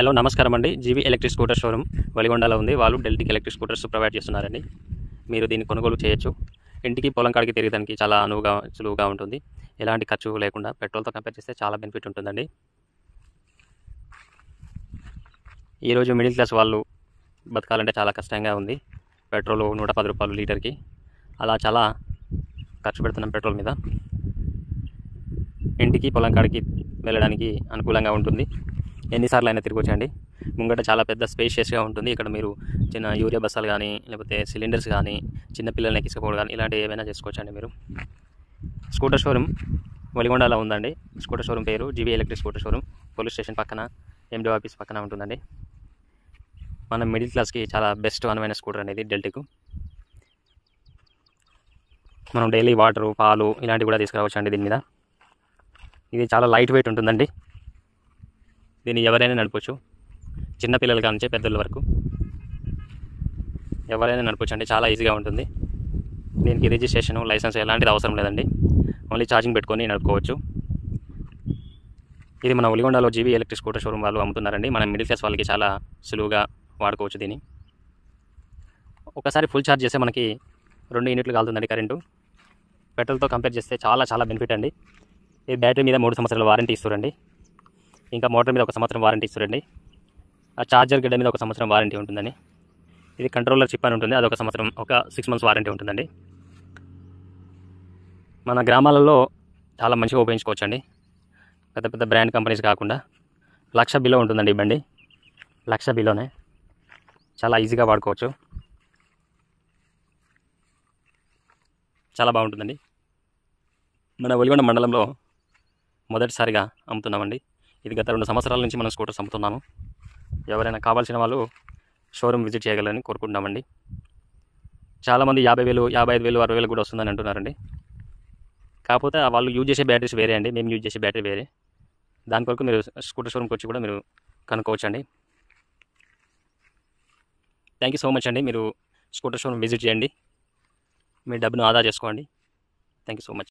Hello నమస్కారం అండి. GV electric scooter showroom వలిగొండలో ఉంది. వాళ్ళు డెల్టిక్ ఎలక్ట్రిక్ స్కూటర్స్ ప్రొవైడ్ చేస్తున్నారండి. మీరు దీన్ని కొనుగోలు చేయొచ్చు. ఇంటికి పొలం కాడికి తిరగడానికి చాలా సులువుగా ఉంటుంది. ఎలాంటి ఖర్చు లేకుండా పెట్రోల్తో కంపేర్ చేస్తే చాలా బెనిఫిట్ ఉంటుందండి. ఈరోజు మిడిల్ క్లాస్ వాళ్ళు బతకాలంటే చాలా కష్టంగా ఉంది. పెట్రోల్ 110 రూపాయలు లీటర్కి, అలా చాలా ఖర్చు పెడుతున్నాం పెట్రోల్ మీద. ఇంటికి పొలం కాడికి వెళ్ళడానికి అనుకూలంగా ఉంటుంది. ఎన్నిసార్లు అయినా తిరగొచ్చండి. ముంగట చాలా పెద్ద స్పేషియస్గా ఉంటుంది. ఇక్కడ మీరు చిన్న యూరియా బస్సాలు కానీ, లేకపోతే సిలిండర్స్ కానీ, చిన్న పిల్లల్ని ఎక్కించుకోవడం కానీ, ఇలాంటివి ఏమైనా చేసుకోవచ్చండి. మీరు స్కూటర్ షోరూమ్ వలిగొండలో ఉందండి. స్కూటర్ షోరూమ్ పేరు GV electric scooter showroom. Police station పక్కన, ఎండి ఆఫీస్ పక్కన ఉంటుందండి. మన మిడిల్ క్లాస్కి చాలా బెస్ట్ అనువైన స్కూటర్ అనేది డెల్టిక్. మనం డైలీ వాటరు, పాలు ఇలాంటివి కూడా తీసుకురావచ్చు అండి దీని మీద. ఇది చాలా లైట్ వెయిట్ ఉంటుందండి. దీన్ని ఎవరైనా నడపచ్చు. చిన్నపిల్లల కానించే పెద్దల వరకు ఎవరైనా నడపచ్చు అండి. చాలా ఈజీగా ఉంటుంది. దీనికి రిజిస్ట్రేషన్, లైసెన్స్ ఎలాంటిది అవసరం లేదండి. ఓన్లీ ఛార్జింగ్ పెట్టుకొని నడుపుకోవచ్చు. ఇది మన ఒలిగొండలో జీవీ ఎలక్ట్రిక్ స్కూటర్ షోరూమ్ వాళ్ళు అమ్ముతున్నారండి. మన మిడిల్ క్లాస్ వాళ్ళకి చాలా సులువుగా వాడుకోవచ్చు దీన్ని. ఒకసారి ఫుల్ ఛార్జ్ చేస్తే మనకి 2 యూనిట్లు కాలుతుందండి కరెంటు. పెట్రోల్తో కంపేర్ చేస్తే చాలా బెనిఫిట్ అండి. ఈ బ్యాటరీ మీద 3 సంవత్సరాల వారంటీ ఇస్తారండి. ఇంకా మోటార్ మీద 1 సంవత్సరం వారంటీ ఇస్తారండి. ఆ ఛార్జర్ గడ్డ మీద 1 సంవత్సరం వారంటీ ఉంటుందండి. ఇది కంట్రోలర్ చిప్ అని ఉంటుంది, అదొక సంవత్సరం, ఒక 6 మంత్స్ వారంటీ ఉంటుందండి. మన గ్రామాలలో చాలా మంచిగా ఉపయోగించుకోవచ్చు అండి. పెద్ద బ్రాండ్ కంపెనీస్ కాకుండా 1,00,000 బిలో ఉంటుందండి ఈ బండి. 1,00,000 బిలోనే చాలా ఈజీగా వాడుకోవచ్చు. చాలా బాగుంటుందండి. మన ఒలిగొండ మండలంలో మొదటిసారిగా అమ్ముతున్నామండి. ఇది గత 2 సంవత్సరాల నుంచి మనం స్కూటర్స్ అమ్ముతున్నాము. ఎవరైనా కావాల్సిన వాళ్ళు షోరూమ్ విజిట్ చేయగలరని కోరుకుంటున్నామండి. చాలామంది 50,000, 55,000, 60,000 కూడా వస్తుందని అంటున్నారండి. కాకపోతే వాళ్ళు యూజ్ చేసే బ్యాటరీస్ వేరే అండి. మేము యూజ్ చేసే బ్యాటరీ వేరే. దాని కొరకు మీరు స్కూటర్ షోరూమ్కి వచ్చి కూడా మీరు కనుక్కోవచ్చు అండి. థ్యాంక్ యూ సో మచ్ అండి. మీరు స్కూటర్ షోరూమ్ విజిట్ చేయండి. మీ డబ్బును ఆదా చేసుకోండి. Thank you so much.